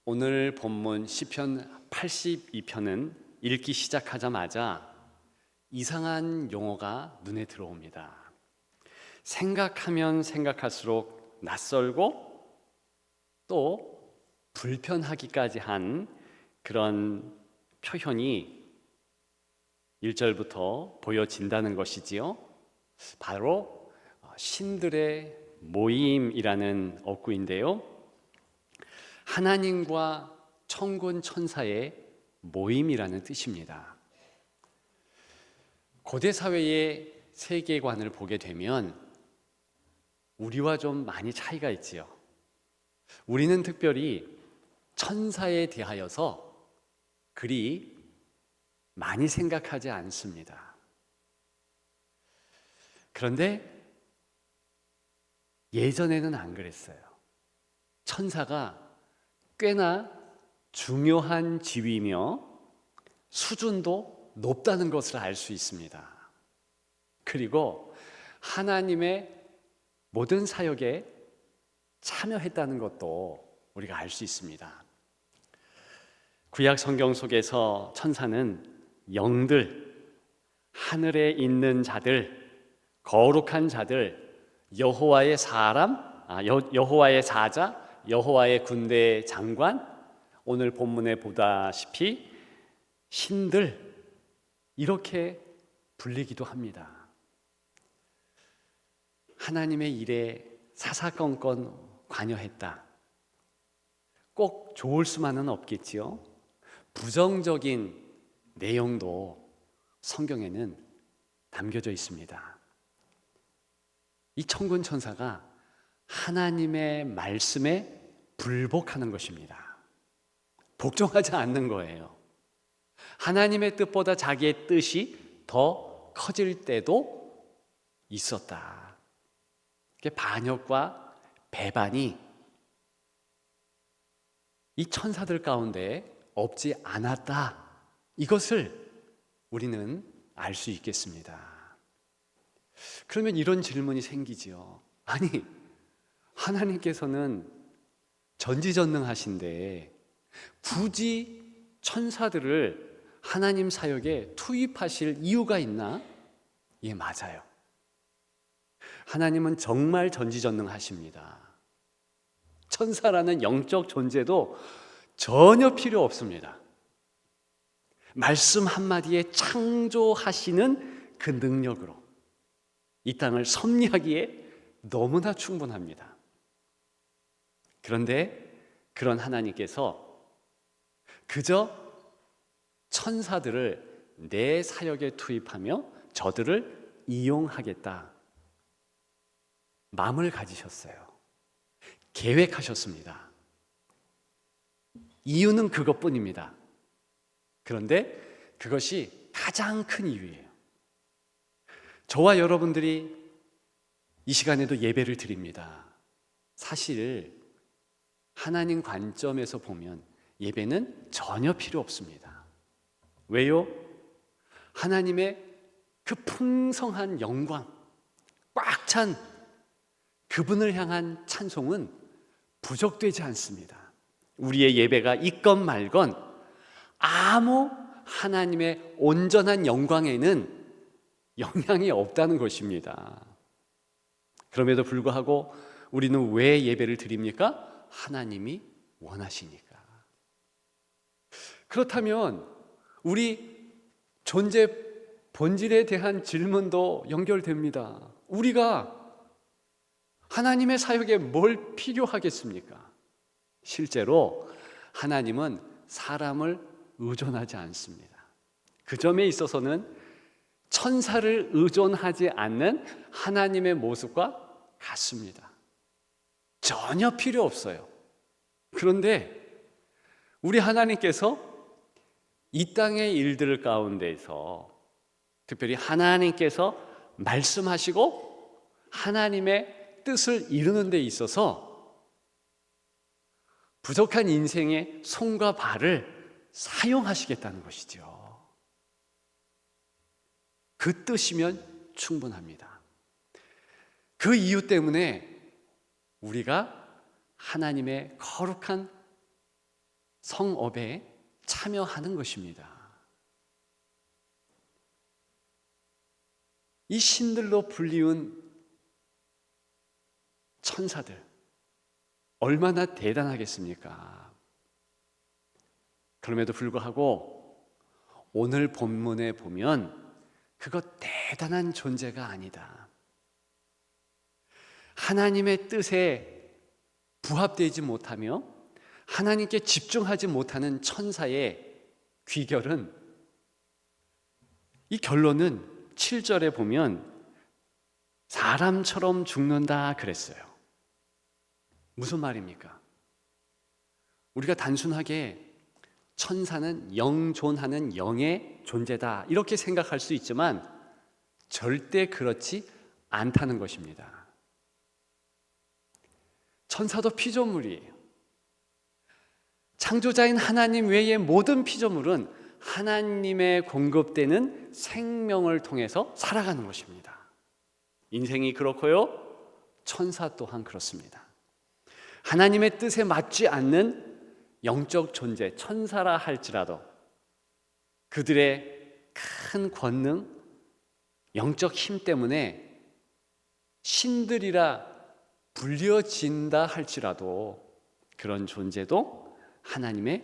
오늘 본문 시편 82편은 읽기 시작하자마자 이상한 용어가 눈에 들어옵니다. 생각하면 생각할수록 낯설고 또 불편하기까지 한 그런 표현이 1절부터 보여진다는 것이지요. 바로 신들의 모임이라는 어구인데요. 하나님과 천군 천사의 모임이라는 뜻입니다. 고대 사회의 세계관을 보게 되면 우리와 좀 많이 차이가 있지요. 우리는 특별히 천사에 대하여서 그리 많이 생각하지 않습니다. 그런데 예전에는 안 그랬어요. 천사가 꽤나 중요한 지위며 수준도 높다는 것을 알 수 있습니다. 그리고 하나님의 모든 사역에 참여했다는 것도 우리가 알 수 있습니다. 구약 성경 속에서 천사는 영들, 하늘에 있는 자들, 거룩한 자들, 여호와의 사자, 여호와의 군대 장관, 오늘 본문에 보다시피 신들, 이렇게 불리기도 합니다. 하나님의 일에 사사건건 관여했다. 꼭 좋을 수만은 없겠지요. 부정적인 내용도 성경에는 담겨져 있습니다. 이 천군 천사가 하나님의 말씀에 불복하는 것입니다. 복종하지 않는 거예요. 하나님의 뜻보다 자기의 뜻이 더 커질 때도 있었다. 반역과 배반이 이 천사들 가운데 없지 않았다. 이것을 우리는 알 수 있겠습니다. 그러면 이런 질문이 생기지요. 아니, 하나님께서는 전지전능하신데 굳이 천사들을 하나님 사역에 투입하실 이유가 있나? 예, 맞아요. 하나님은 정말 전지전능하십니다. 천사라는 영적 존재도 전혀 필요 없습니다. 말씀 한마디에 창조하시는 그 능력으로 이 땅을 섭리하기에 너무나 충분합니다. 그런데 그런 하나님께서 그저 천사들을 내 사역에 투입하며 저들을 이용하겠다 마음을 가지셨어요. 계획하셨습니다. 이유는 그것뿐입니다. 그런데 그것이 가장 큰 이유예요. 저와 여러분들이 이 시간에도 예배를 드립니다. 사실 하나님 관점에서 보면 예배는 전혀 필요 없습니다. 왜요? 하나님의 그 풍성한 영광, 꽉 찬 그분을 향한 찬송은 부족되지 않습니다. 우리의 예배가 있건 말건 아무 하나님의 온전한 영광에는 영향이 없다는 것입니다. 그럼에도 불구하고 우리는 왜 예배를 드립니까? 하나님이 원하시니까. 그렇다면 우리 존재 본질에 대한 질문도 연결됩니다. 우리가 하나님의 사역에 뭘 필요하겠습니까? 실제로 하나님은 사람을 의존하지 않습니다. 그 점에 있어서는 천사를 의존하지 않는 하나님의 모습과 같습니다. 전혀 필요 없어요. 그런데 우리 하나님께서 이 땅의 일들 가운데서 특별히 하나님께서 말씀하시고 하나님의 뜻을 이루는 데 있어서 부족한 인생의 손과 발을 사용하시겠다는 것이죠. 그 뜻이면 충분합니다. 그 이유 때문에 우리가 하나님의 거룩한 성업에 참여하는 것입니다. 이 신들로 불리운 천사들 얼마나 대단하겠습니까? 그럼에도 불구하고 오늘 본문에 보면 그거 대단한 존재가 아니다. 하나님의 뜻에 부합되지 못하며 하나님께 집중하지 못하는 천사의 귀결은, 이 결론은 7절에 보면 사람처럼 죽는다 그랬어요. 무슨 말입니까? 우리가 단순하게 천사는 영존하는 영의 존재다 이렇게 생각할 수 있지만 절대 그렇지 않다는 것입니다. 천사도 피조물이에요. 창조자인 하나님 외의 모든 피조물은 하나님의 공급되는 생명을 통해서 살아가는 것입니다. 인생이 그렇고요, 천사 또한 그렇습니다. 하나님의 뜻에 맞지 않는 영적 존재, 천사라 할지라도 그들의 큰 권능, 영적 힘 때문에 신들이라 불려진다 할지라도 그런 존재도 하나님의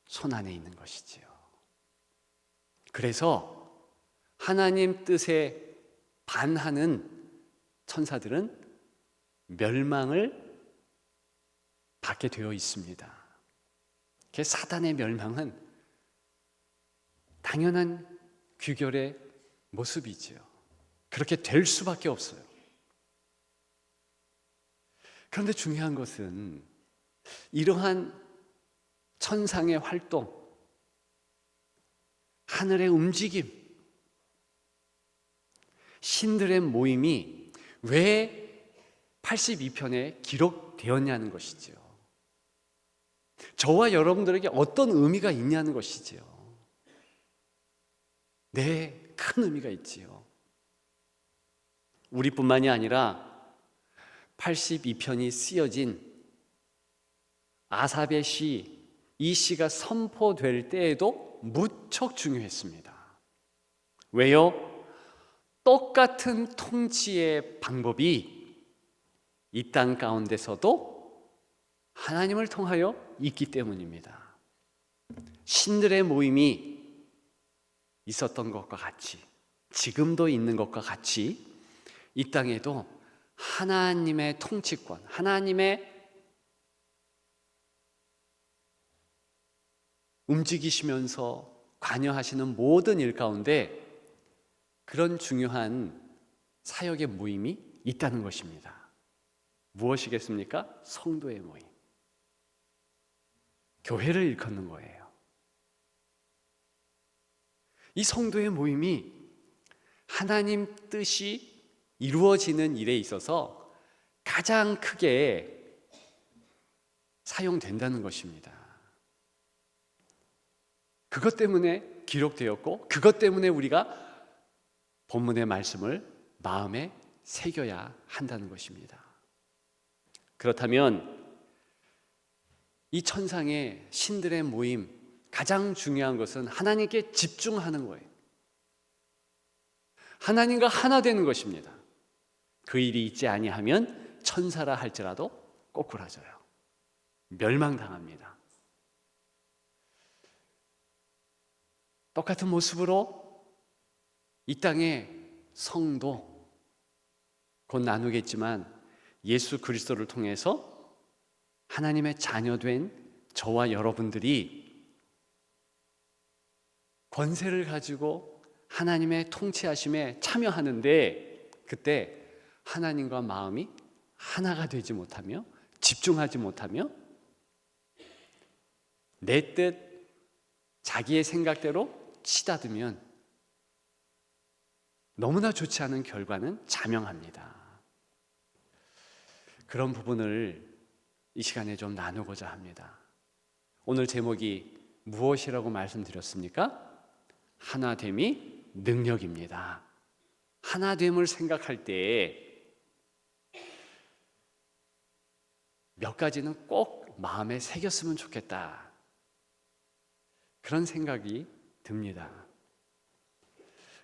손 안에 있는 것이지요. 그래서 하나님 뜻에 반하는 천사들은 멸망을 받게 되어 있습니다. 사단의 멸망은 당연한 귀결의 모습이지요. 그렇게 될 수밖에 없어요. 그런데 중요한 것은 이러한 천상의 활동, 하늘의 움직임, 신들의 모임이 왜 82편에 기록되었냐는 것이지요. 저와 여러분들에게 어떤 의미가 있냐는 것이지요. 네, 큰 의미가 있지요. 우리뿐만이 아니라 82편이 쓰여진 아삽의 시, 이 시가 선포될 때에도 무척 중요했습니다. 왜요? 똑같은 통치의 방법이 이 땅 가운데서도 하나님을 통하여 있기 때문입니다. 신들의 모임이 있었던 것과 같이, 지금도 있는 것과 같이 이 땅에도 하나님의 통치권, 하나님의 움직이시면서 관여하시는 모든 일 가운데 그런 중요한 사역의 모임이 있다는 것입니다. 무엇이겠습니까? 성도의 모임. 교회를 일컫는 거예요. 이 성도의 모임이 하나님 뜻이 이루어지는 일에 있어서 가장 크게 사용된다는 것입니다. 그것 때문에 기록되었고 그것 때문에 우리가 본문의 말씀을 마음에 새겨야 한다는 것입니다. 그렇다면 이 천상의 신들의 모임, 가장 중요한 것은 하나님께 집중하는 거예요. 하나님과 하나 되는 것입니다. 그 일이 있지 아니하면 천사라 할지라도 꼬꾸라져요. 멸망당합니다. 똑같은 모습으로 이 땅의 성도, 곧 나누겠지만 예수 그리스도를 통해서 하나님의 자녀된 저와 여러분들이 권세를 가지고 하나님의 통치하심에 참여하는데, 그때 하나님과 마음이 하나가 되지 못하며 집중하지 못하며 내 뜻, 자기의 생각대로 치닫으면 너무나 좋지 않은 결과는 자명합니다. 그런 부분을 이 시간에 좀 나누고자 합니다. 오늘 제목이 무엇이라고 말씀드렸습니까? 하나됨이 능력입니다. 하나됨을 생각할 때 몇 가지는 꼭 마음에 새겼으면 좋겠다. 그런 생각이 듭니다.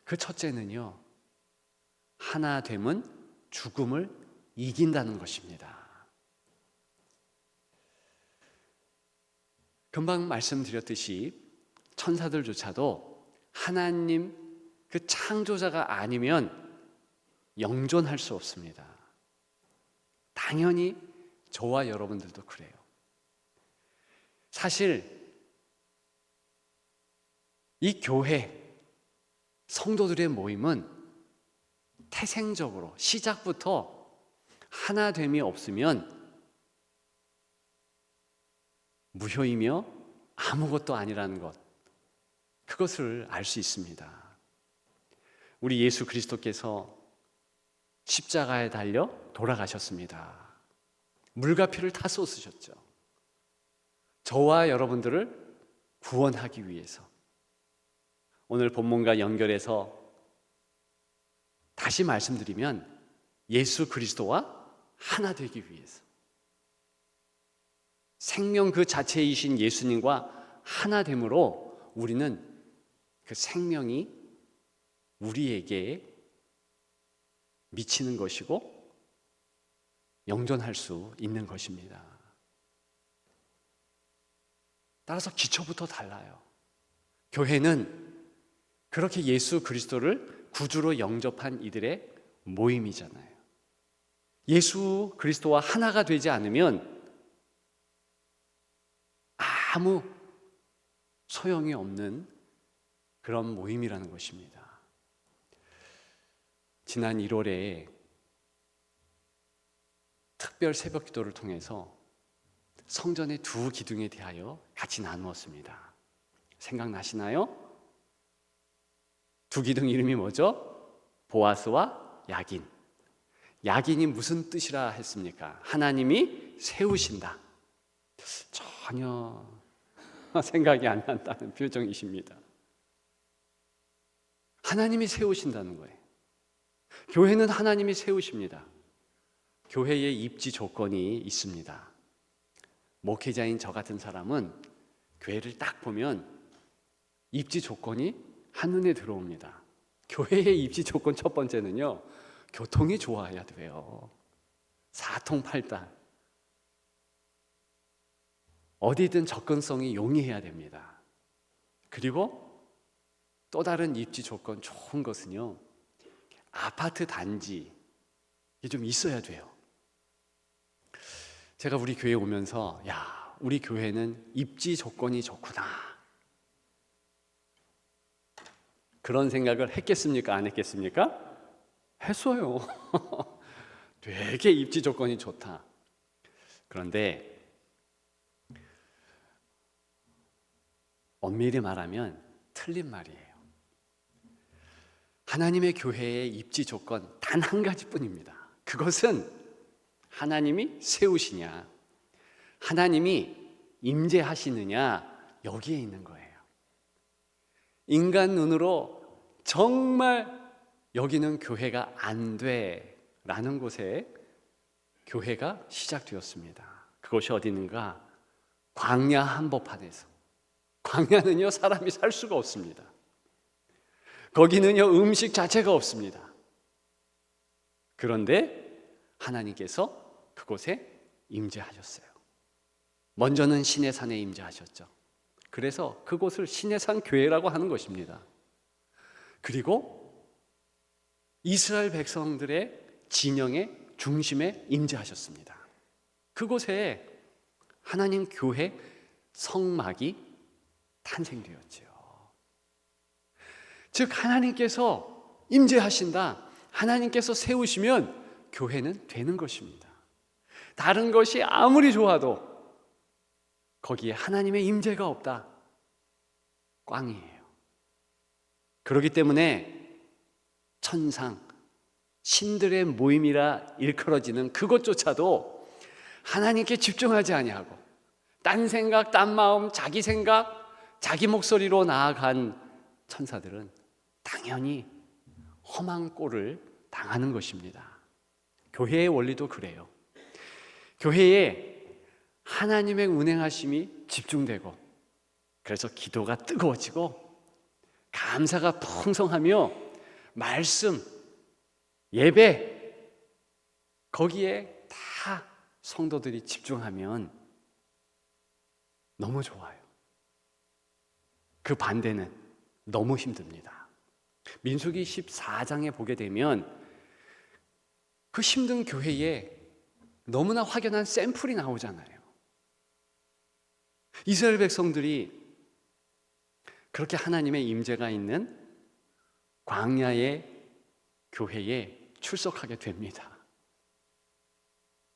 그 첫째는요, 하나됨은 죽음을 이긴다는 것입니다. 금방 말씀드렸듯이 천사들조차도 하나님 그 창조자가 아니면 영존할 수 없습니다. 당연히 저와 여러분들도 그래요. 사실 이 교회 성도들의 모임은 태생적으로 시작부터 하나됨이 없으면 무효이며 아무것도 아니라는 것, 그것을 알 수 있습니다. 우리 예수 그리스도께서 십자가에 달려 돌아가셨습니다. 물과 피를 다 쏟으셨죠. 저와 여러분들을 구원하기 위해서. 오늘 본문과 연결해서 다시 말씀드리면 예수 그리스도와 하나 되기 위해서, 생명 그 자체이신 예수님과 하나됨으로 우리는 그 생명이 우리에게 미치는 것이고 영존할 수 있는 것입니다. 따라서 기초부터 달라요. 교회는 그렇게 예수 그리스도를 구주로 영접한 이들의 모임이잖아요. 예수 그리스도와 하나가 되지 않으면 아무 소용이 없는 그런 모임이라는 것입니다. 지난 1월에 특별 새벽 기도를 통해서 성전의 두 기둥에 대하여 같이 나누었습니다. 생각나시나요? 두 기둥 이름이 뭐죠? 보아스와 야긴. 야긴이 무슨 뜻이라 했습니까? 하나님이 세우신다. 전혀 생각이 안 난다는 표정이십니다. 하나님이 세우신다는 거예요. 교회는 하나님이 세우십니다. 교회의 입지 조건이 있습니다. 목회자인 저 같은 사람은 교회를 딱 보면 입지 조건이 한눈에 들어옵니다. 교회의 입지 조건 첫 번째는요, 교통이 좋아야 돼요. 사통팔달. 어디든 접근성이 용이해야 됩니다. 그리고 또 다른 입지 조건 좋은 것은요, 아파트 단지 이게 좀 있어야 돼요. 제가 우리 교회에 오면서 야, 우리 교회는 입지 조건이 좋구나, 그런 생각을 했겠습니까? 안 했겠습니까? 했어요. 되게 입지 조건이 좋다. 그런데 엄밀히 말하면 틀린 말이에요. 하나님의 교회의 입지 조건 단 한 가지뿐입니다. 그것은 하나님이 세우시냐, 하나님이 임재하시느냐, 여기에 있는 거예요. 인간 눈으로 정말 여기는 교회가 안 돼라는 곳에 교회가 시작되었습니다. 그것이 어디 있는가? 광야 한복판에서. 광야는요, 사람이 살 수가 없습니다. 거기는요, 음식 자체가 없습니다. 그런데 하나님께서 그곳에 임재하셨어요. 먼저는 시내산에 임재하셨죠. 그래서 그곳을 시내산 교회라고 하는 것입니다. 그리고 이스라엘 백성들의 진영의 중심에 임재하셨습니다. 그곳에 하나님 교회 성막이 탄생되었지요. 즉 하나님께서 임재하신다, 하나님께서 세우시면 교회는 되는 것입니다. 다른 것이 아무리 좋아도 거기에 하나님의 임재가 없다, 꽝이에요. 그렇기 때문에 천상, 신들의 모임이라 일컬어지는 그것조차도 하나님께 집중하지 아니하고 딴 생각, 딴 마음, 자기 생각, 자기 목소리로 나아간 천사들은 당연히 험한 꼴을 당하는 것입니다. 교회의 원리도 그래요. 교회에 하나님의 운행하심이 집중되고 그래서 기도가 뜨거워지고 감사가 풍성하며 말씀, 예배 거기에 다 성도들이 집중하면 너무 좋아요. 그 반대는 너무 힘듭니다. 민수기 14장에 보게 되면 그 힘든 교회에 너무나 확연한 샘플이 나오잖아요. 이스라엘 백성들이 그렇게 하나님의 임재가 있는 광야의 교회에 출석하게 됩니다.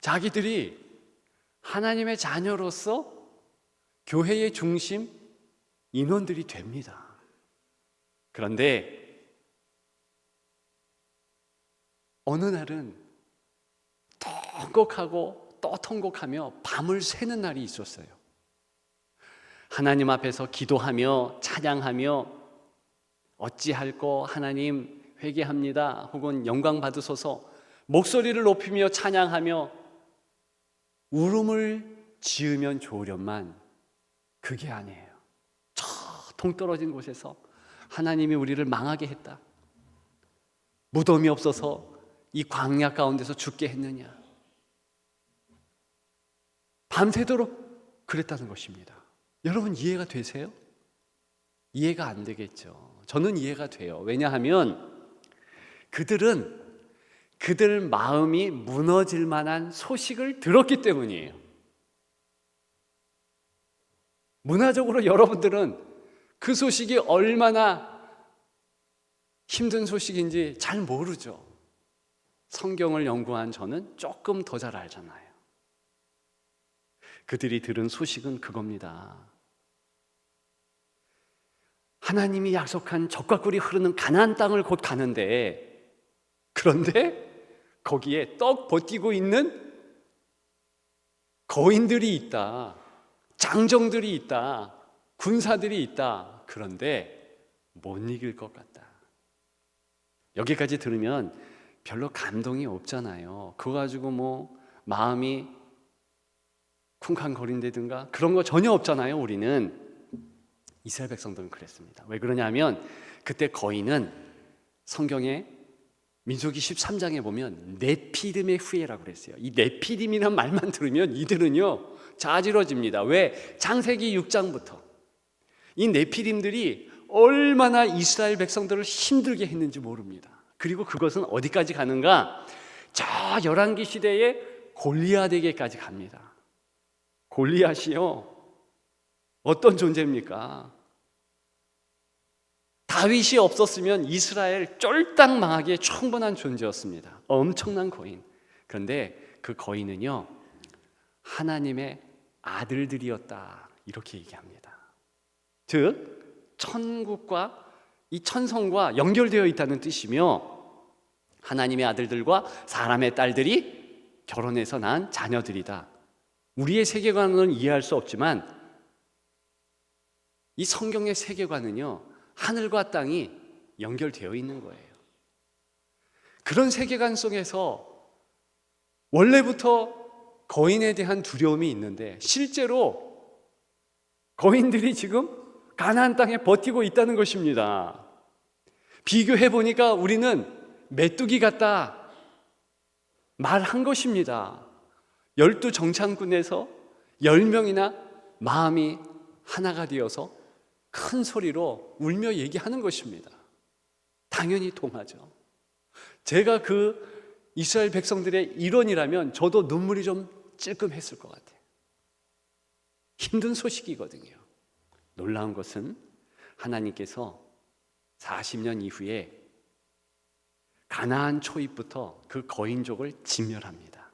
자기들이 하나님의 자녀로서 교회의 중심 인원들이 됩니다. 그런데 어느 날은 통곡하고 또 통곡하며 밤을 새는 날이 있었어요. 하나님 앞에서 기도하며 찬양하며 어찌할꼬 하나님 회개합니다 혹은 영광 받으소서 목소리를 높이며 찬양하며 울음을 지으면 좋으련만 그게 아니에요. 저 동떨어진 곳에서 하나님이 우리를 망하게 했다. 무덤이 없어서 이 광야 가운데서 죽게 했느냐. 밤새도록 그랬다는 것입니다. 여러분 이해가 되세요? 이해가 안 되겠죠. 저는 이해가 돼요. 왜냐하면 그들은 그들 마음이 무너질 만한 소식을 들었기 때문이에요. 문화적으로 여러분들은 그 소식이 얼마나 힘든 소식인지 잘 모르죠. 성경을 연구한 저는 조금 더 잘 알잖아요. 그들이 들은 소식은 그겁니다. 하나님이 약속한 젖과 꿀이 흐르는 가나안 땅을 곧 가는데, 그런데 거기에 떡 버티고 있는 거인들이 있다, 장정들이 있다, 군사들이 있다. 그런데 못 이길 것 같다. 여기까지 들으면 별로 감동이 없잖아요. 그거 가지고 뭐 마음이 쿵쾅거린다든가 그런 거 전혀 없잖아요. 우리는. 이스라엘 백성들은 그랬습니다. 왜 그러냐면 그때 거인은 성경에 민수기 13장에 보면 네피림의 후예라고 그랬어요. 이 네피림이란 말만 들으면 이들은요 자지러집니다. 왜? 창세기 6장부터 이 네피림들이 얼마나 이스라엘 백성들을 힘들게 했는지 모릅니다. 그리고 그것은 어디까지 가는가? 저 열왕기 시대의 골리앗에게까지 갑니다. 골리앗이요 어떤 존재입니까? 다윗이 없었으면 이스라엘 쫄딱 망하기에 충분한 존재였습니다. 엄청난 거인. 그런데 그 거인은요 하나님의 아들들이었다 이렇게 얘기합니다. 즉 천국과 이 천성과 연결되어 있다는 뜻이며 하나님의 아들들과 사람의 딸들이 결혼해서 낳은 자녀들이다. 우리의 세계관은 이해할 수 없지만 이 성경의 세계관은요 하늘과 땅이 연결되어 있는 거예요. 그런 세계관 속에서 원래부터 거인에 대한 두려움이 있는데 실제로 거인들이 지금 가나안 땅에 버티고 있다는 것입니다. 비교해 보니까 우리는 메뚜기 같다 말한 것입니다. 12정창군에서 10명이나 마음이 하나가 되어서 큰 소리로 울며 얘기하는 것입니다. 당연히 동하죠. 제가 그 이스라엘 백성들의 일원이라면 저도 눈물이 좀 찔끔했을 것 같아요. 힘든 소식이거든요. 놀라운 것은 하나님께서 40년 이후에 가나안 초입부터 그 거인족을 진멸합니다.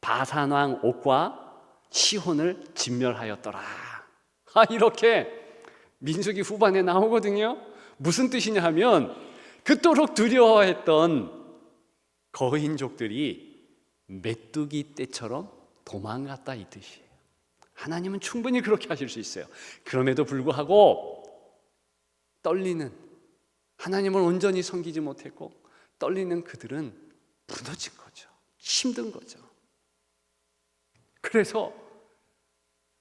바산왕 옥과 시혼을 진멸하였더라. 이렇게 민수기 후반에 나오거든요. 무슨 뜻이냐 하면 그토록 두려워했던 거인족들이 메뚜기 떼처럼 도망갔다 이 뜻이에요. 하나님은 충분히 그렇게 하실 수 있어요. 그럼에도 불구하고 떨리는, 하나님을 온전히 섬기지 못했고 떨리는 그들은 무너진 거죠. 힘든 거죠. 그래서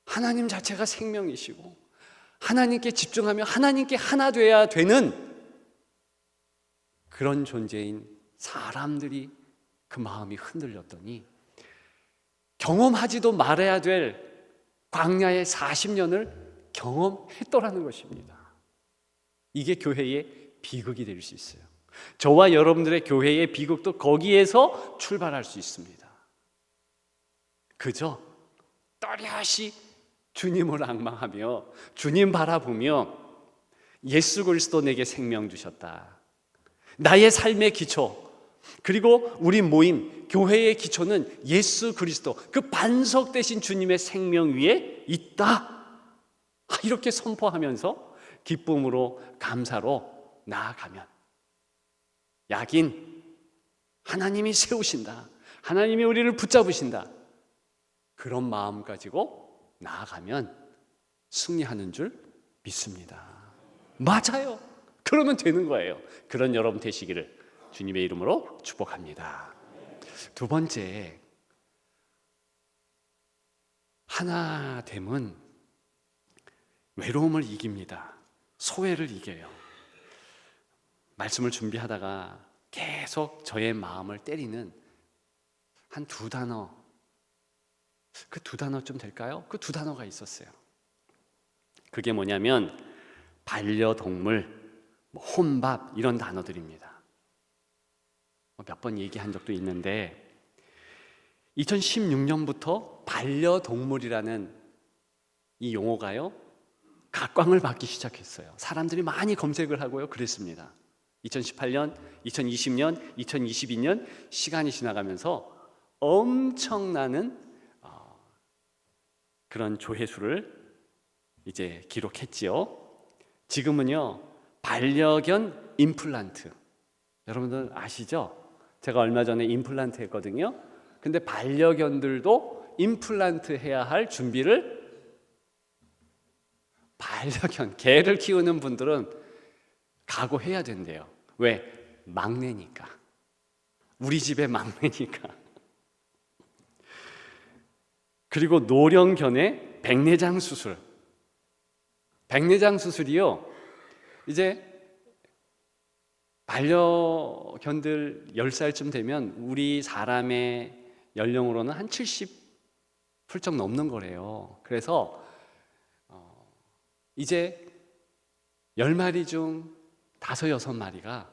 하나님 자체가 생명이시고 하나님께 집중하며 하나님께 하나 돼야 되는 그런 존재인 사람들이 그 마음이 흔들렸더니 경험하지도 말아야 될 광야의 40년을 경험했더라는 것입니다. 이게 교회의 비극이 될 수 있어요. 저와 여러분들의 교회의 비극도 거기에서 출발할 수 있습니다. 그저 또렷이 주님을 앙망하며 주님 바라보며 예수 그리스도 내게 생명 주셨다. 나의 삶의 기초, 그리고 우리 모임, 교회의 기초는 예수 그리스도, 그 반석 되신 주님의 생명 위에 있다. 이렇게 선포하면서 기쁨으로 감사로 나아가면 약인 하나님이 세우신다, 하나님이 우리를 붙잡으신다, 그런 마음 가지고 나아가면 승리하는 줄 믿습니다. 맞아요. 그러면 되는 거예요. 그런 여러분 되시기를 주님의 이름으로 축복합니다. 두 번째, 하나됨은 외로움을 이깁니다. 소외를 이겨요. 말씀을 준비하다가 계속 저의 마음을 때리는 한 두 단어, 그 두 단어쯤 될까요? 그 두 단어가 있었어요. 그게 뭐냐면 반려동물, 혼밥, 이런 단어들입니다. 몇 번 얘기한 적도 있는데 2016년부터 반려동물이라는 이 용어가요 각광을 받기 시작했어요. 사람들이 많이 검색을 하고요 그랬습니다. 2018년, 2020년, 2022년 시간이 지나가면서 엄청나는 그런 조회수를 이제 기록했지요. 지금은요 반려견 임플란트, 여러분들 아시죠? 제가 얼마 전에 임플란트 했거든요. 근데 반려견들도 임플란트 해야 할 준비를, 반려견, 개를 키우는 분들은 각오해야 된대요. 왜? 막내니까. 우리 집의 막내니까. 그리고 노령견의 백내장 수술. 백내장 수술이요, 이제 반려견들 10살쯤 되면 우리 사람의 연령으로는 한 70 훌쩍 넘는 거래요. 그래서 이제 10마리 중 5, 6마리가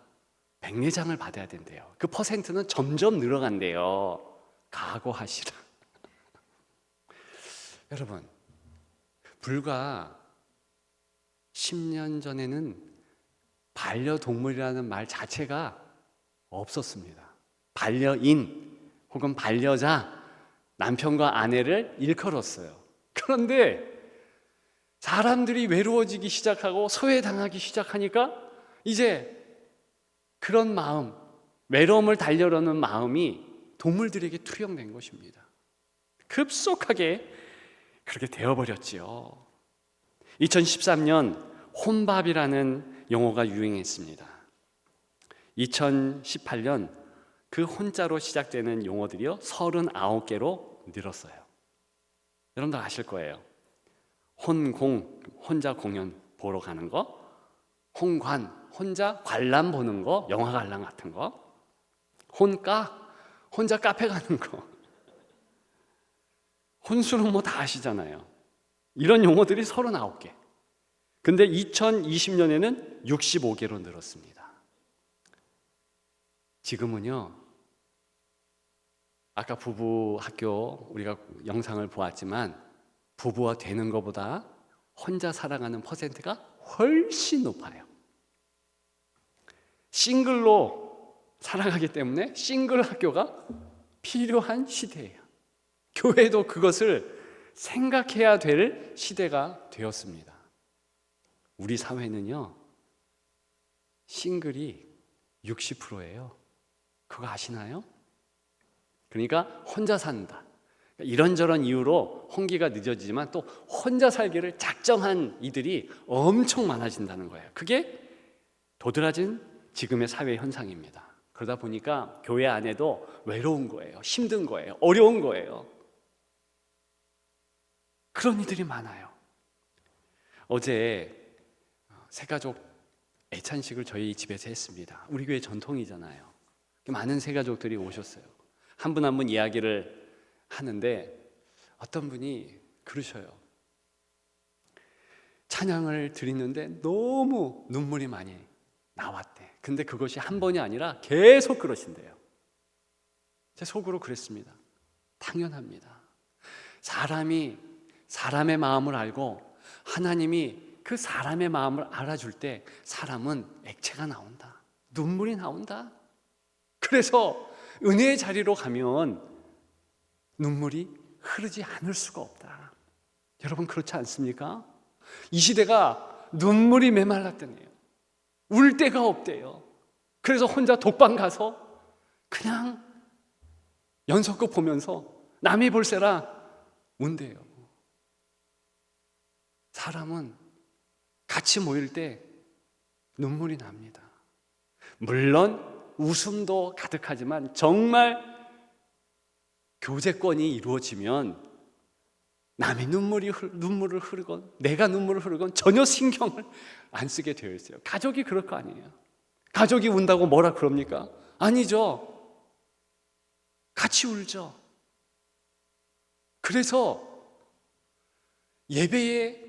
백내장을 받아야 된대요. 그 퍼센트는 점점 늘어간대요. 각오하시라. 여러분, 불과 10년 전에는 반려동물이라는 말 자체가 없었습니다. 반려인 혹은 반려자, 남편과 아내를 일컬었어요. 그런데 사람들이 외로워지기 시작하고 소외당하기 시작하니까 이제 그런 마음, 외로움을 달래려는 마음이 동물들에게 투영된 것입니다. 급속하게 그렇게 되어버렸지요. 2013년 혼밥이라는 용어가 유행했습니다. 2018년 그 혼자로 시작되는 용어들이요 39개로 늘었어요. 여러분들 아실 거예요. 혼공, 혼자 공연 보러 가는 거, 혼관, 혼자 관람 보는 거, 영화 관람 같은 거, 혼까, 혼자 카페 가는 거, 혼술은 뭐 다 아시잖아요. 이런 용어들이 39개. 근데 2020년에는 65개로 늘었습니다. 지금은요, 아까 부부 학교 우리가 영상을 보았지만 부부와 되는 것보다 혼자 살아가는 퍼센트가 훨씬 높아요. 싱글로 살아가기 때문에 싱글 학교가 필요한 시대예요. 교회도 그것을 생각해야 될 시대가 되었습니다. 우리 사회는요 싱글이 60%예요. 그거 아시나요? 그러니까 혼자 산다, 이런저런 이유로 혼기가 늦어지지만 또 혼자 살기를 작정한 이들이 엄청 많아진다는 거예요. 그게 도드라진 지금의 사회 현상입니다. 그러다 보니까 교회 안에도 외로운 거예요. 힘든 거예요. 어려운 거예요. 그런 이들이 많아요. 어제 새가족 애찬식을 저희 집에서 했습니다. 우리 교회 전통이잖아요. 많은 새가족들이 오셨어요. 한 분 한 분 이야기를 하는데 어떤 분이 그러셔요. 찬양을 드리는데 너무 눈물이 많이 나왔대. 근데 그것이 한 번이 아니라 계속 그러신대요. 제 속으로 그랬습니다. 당연합니다. 사람이 사람의 마음을 알고 하나님이 그 사람의 마음을 알아줄 때 사람은 액체가 나온다. 눈물이 나온다. 그래서 은혜의 자리로 가면 눈물이 흐르지 않을 수가 없다. 여러분 그렇지 않습니까? 이 시대가 눈물이 메말랐다네요. 울 데가 없대요. 그래서 혼자 독방 가서 그냥 연속극 보면서 남이 볼세라 운대요. 사람은 같이 모일 때 눈물이 납니다. 물론 웃음도 가득하지만 정말 교제권이 이루어지면 남이 눈물을 흐르건 내가 눈물을 흐르건 전혀 신경을 안 쓰게 되어 있어요. 가족이 그럴 거 아니에요. 가족이 운다고 뭐라 그럽니까? 아니죠. 같이 울죠. 그래서 예배에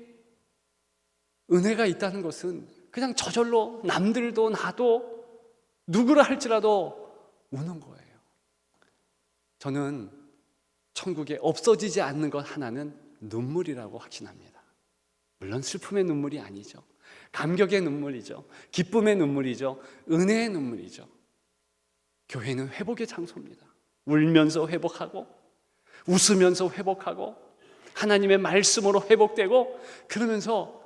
은혜가 있다는 것은 그냥 저절로 남들도 나도 누구라 할지라도 우는 거예요. 저는 천국에 없어지지 않는 것 하나는 눈물이라고 확신합니다. 물론 슬픔의 눈물이 아니죠. 감격의 눈물이죠. 기쁨의 눈물이죠. 은혜의 눈물이죠. 교회는 회복의 장소입니다. 울면서 회복하고 웃으면서 회복하고 하나님의 말씀으로 회복되고 그러면서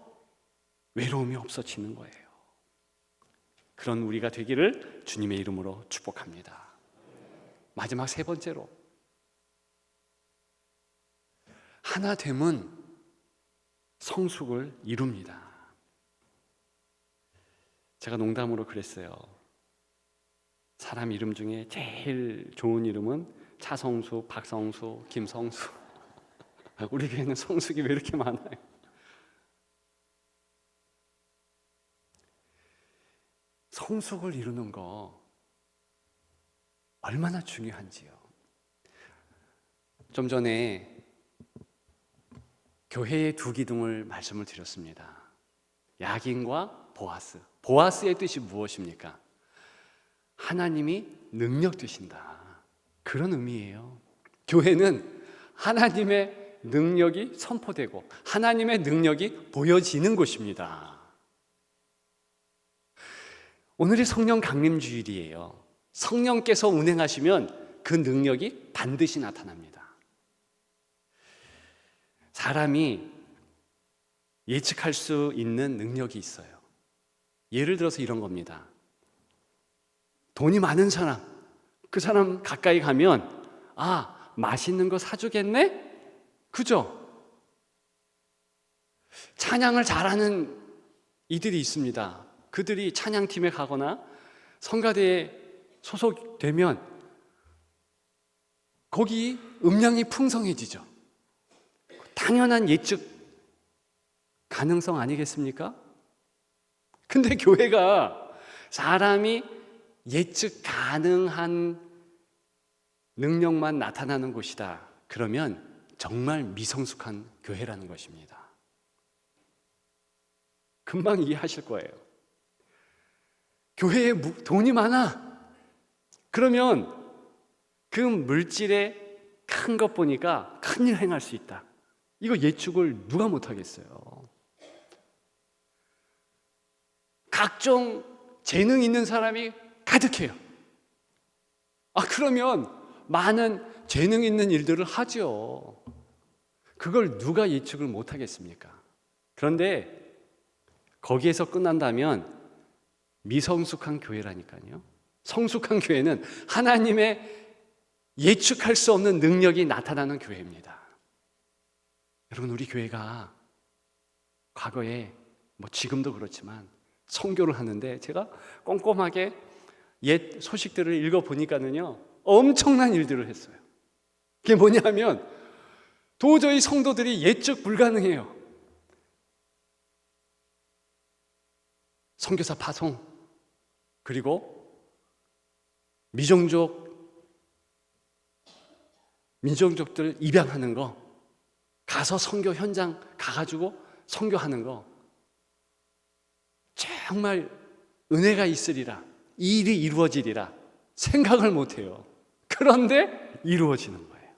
외로움이 없어지는 거예요. 그런 우리가 되기를 주님의 이름으로 축복합니다. 마지막 세 번째로 하나됨은 성숙을 이룹니다. 제가 농담으로 그랬어요. 사람 이름 중에 제일 좋은 이름은 차성수, 박성수, 김성수. 우리 교회는 성숙이 왜 이렇게 많아요? 성숙을 이루는 거 얼마나 중요한지요. 좀 전에 교회의 두 기둥을 말씀을 드렸습니다. 야긴과 보아스. 보아스의 뜻이 무엇입니까? 하나님이 능력 되신다. 그런 의미예요. 교회는 하나님의 능력이 선포되고 하나님의 능력이 보여지는 곳입니다. 오늘이 성령 강림 주일이에요. 성령께서 운행하시면 그 능력이 반드시 나타납니다. 사람이 예측할 수 있는 능력이 있어요. 예를 들어서 이런 겁니다. 돈이 많은 사람, 그 사람 가까이 가면 맛있는 거 사주겠네? 그죠? 찬양을 잘하는 이들이 있습니다. 그들이 찬양팀에 가거나 성가대에 소속되면 거기 음량이 풍성해지죠. 당연한 예측 가능성 아니겠습니까? 근데 교회가 사람이 예측 가능한 능력만 나타나는 곳이다. 그러면 정말 미성숙한 교회라는 것입니다. 금방 이해하실 거예요. 교회에 돈이 많아. 그러면 그 물질에 큰 것 보니까 큰일 행할 수 있다. 이거 예측을 누가 못하겠어요. 각종 재능 있는 사람이 가득해요. 그러면 많은 재능 있는 일들을 하죠. 그걸 누가 예측을 못하겠습니까? 그런데 거기에서 끝난다면 미성숙한 교회라니까요. 성숙한 교회는 하나님의 예측할 수 없는 능력이 나타나는 교회입니다. 여러분, 우리 교회가 과거에 지금도 그렇지만 선교를 하는데 제가 꼼꼼하게 옛 소식들을 읽어보니까는요 엄청난 일들을 했어요. 그게 뭐냐면 도저히 성도들이 예측 불가능해요. 선교사 파송, 그리고 민종족들 입양하는 거, 가서 선교 현장 가가지고 선교하는 거, 정말 은혜가 있으리라, 이 일이 이루어지리라 생각을 못해요. 그런데 이루어지는 거예요.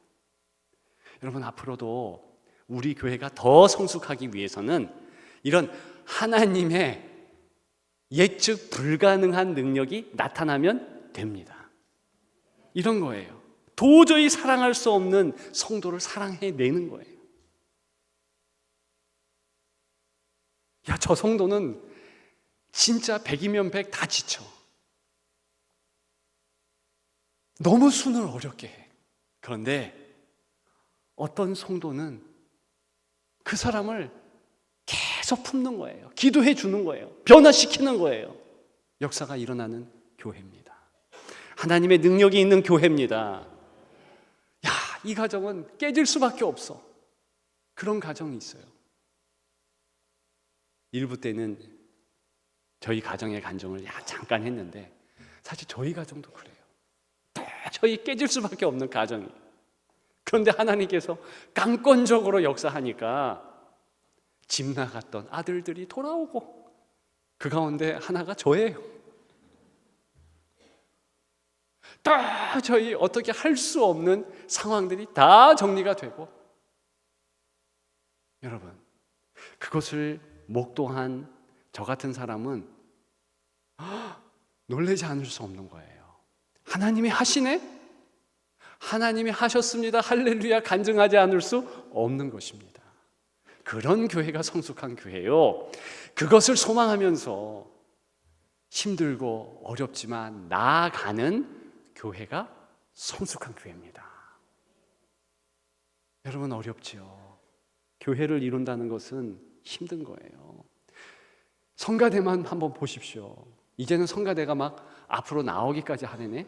여러분, 앞으로도 우리 교회가 더 성숙하기 위해서는 이런 하나님의 예측 불가능한 능력이 나타나면 됩니다. 이런 거예요. 도저히 사랑할 수 없는 성도를 사랑해내는 거예요. 야, 저 성도는 진짜 100이면 100 다 지쳐. 너무 순을 어렵게 해. 그런데 어떤 성도는 그 사람을 계속 품는 거예요. 기도해 주는 거예요. 변화시키는 거예요. 역사가 일어나는 교회입니다. 하나님의 능력이 있는 교회입니다. 야, 이 가정은 깨질 수밖에 없어. 그런 가정이 있어요. 일부 때는 저희 가정의 간증을 잠깐 했는데, 사실 저희 가정도 그래요. 도저히 깨질 수밖에 없는 가정이. 그런데 하나님께서 강권적으로 역사하니까 집 나갔던 아들들이 돌아오고, 그 가운데 하나가 저예요. 도저히 어떻게 할 수 없는 상황들이 다 정리가 되고, 여러분, 그것을 목도한 저 같은 사람은 놀라지 않을 수 없는 거예요. 하나님이 하시네? 하나님이 하셨습니다. 할렐루야, 간증하지 않을 수 없는 것입니다. 그런 교회가 성숙한 교회요. 그것을 소망하면서 힘들고 어렵지만 나아가는 교회가 성숙한 교회입니다. 여러분, 어렵지요. 교회를 이룬다는 것은 힘든 거예요. 성가대만 한번 보십시오. 이제는 성가대가 막 앞으로 나오기까지 하네.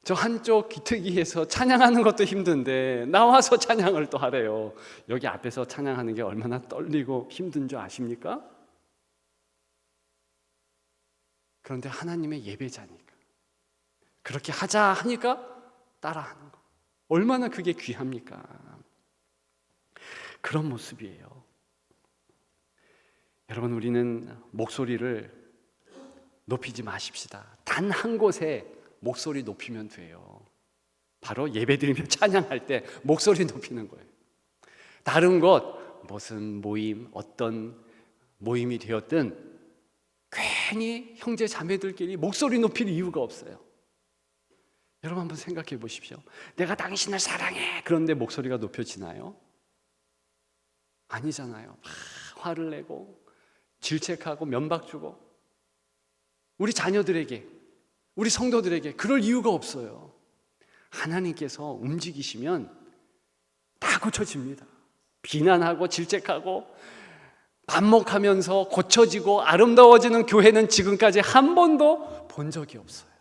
저 한쪽 기특이에서 찬양하는 것도 힘든데 나와서 찬양을 또 하래요. 여기 앞에서 찬양하는 게 얼마나 떨리고 힘든 줄 아십니까? 그런데 하나님의 예배자니까, 그렇게 하자 하니까 따라하는 거, 얼마나 그게 귀합니까? 그런 모습이에요. 여러분, 우리는 목소리를 높이지 마십시다. 단 한 곳에 목소리 높이면 돼요. 바로 예배드리며 찬양할 때 목소리 높이는 거예요. 다른 것, 무슨 모임, 어떤 모임이 되었든 괜히 형제 자매들끼리 목소리 높일 이유가 없어요. 여러분, 한번 생각해 보십시오. 내가 당신을 사랑해. 그런데 목소리가 높여지나요? 아니잖아요. 막 화를 내고 질책하고 면박 주고, 우리 자녀들에게, 우리 성도들에게 그럴 이유가 없어요. 하나님께서 움직이시면 다 고쳐집니다. 비난하고 질책하고 반목하면서 고쳐지고 아름다워지는 교회는 지금까지 한 번도 본 적이 없어요.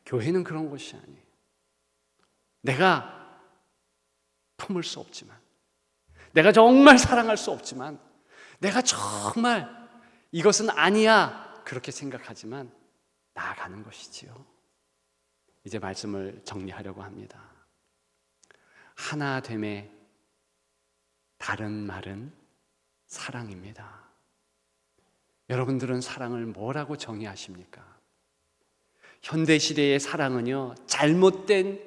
교회는 그런 것이 아니에요. 내가 품을 수 없지만, 내가 정말 사랑할 수 없지만, 내가 정말 이것은 아니야 그렇게 생각하지만 나아가는 것이지요. 이제 말씀을 정리하려고 합니다. 하나됨의 다른 말은 사랑입니다. 여러분들은 사랑을 뭐라고 정의하십니까? 현대시대의 사랑은요, 잘못된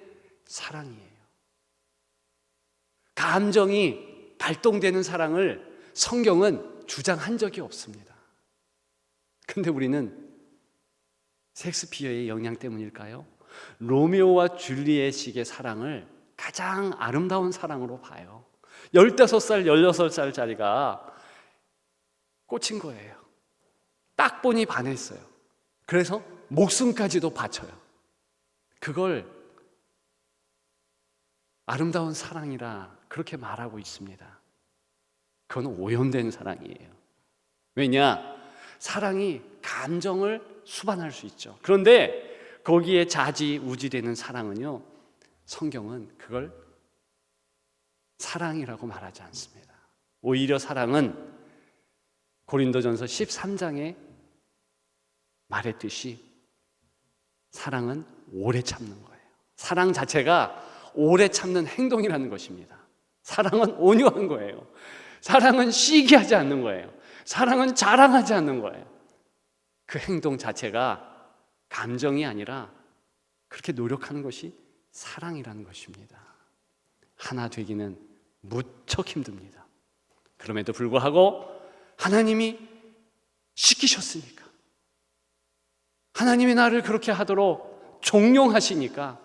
사랑이에요. 감정이 발동되는 사랑을 성경은 주장한 적이 없습니다. 근데 우리는 섹스피어의 영향 때문일까요? 로미오와 줄리엣식의 사랑을 가장 아름다운 사랑으로 봐요. 15살, 16살짜리가 꽂힌 거예요. 딱 보니 반했어요. 그래서 목숨까지도 바쳐요. 그걸 아름다운 사랑이라 그렇게 말하고 있습니다. 그건 오염된 사랑이에요. 왜냐? 사랑이 감정을 수반할 수 있죠. 그런데 거기에 좌지우지되는 사랑은요, 성경은 그걸 사랑이라고 말하지 않습니다. 오히려 사랑은 고린도전서 13장에 말했듯이 사랑은 오래 참는 거예요. 사랑 자체가 오래 참는 행동이라는 것입니다. 사랑은 온유한 거예요. 사랑은 시기하지 않는 거예요. 사랑은 자랑하지 않는 거예요. 그 행동 자체가 감정이 아니라 그렇게 노력하는 것이 사랑이라는 것입니다. 하나 되기는 무척 힘듭니다. 그럼에도 불구하고 하나님이 시키셨으니까, 하나님이 나를 그렇게 하도록 종용하시니까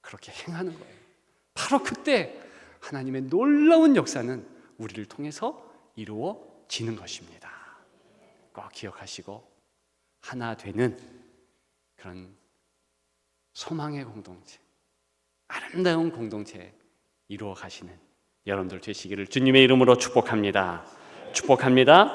그렇게 행하는 거예요. 바로 그때 하나님의 놀라운 역사는 우리를 통해서 이루어지는 것입니다. 꼭 기억하시고 하나 되는 그런 소망의 공동체, 아름다운 공동체 이루어 가시는 여러분들 되시기를 주님의 이름으로 축복합니다. 축복합니다.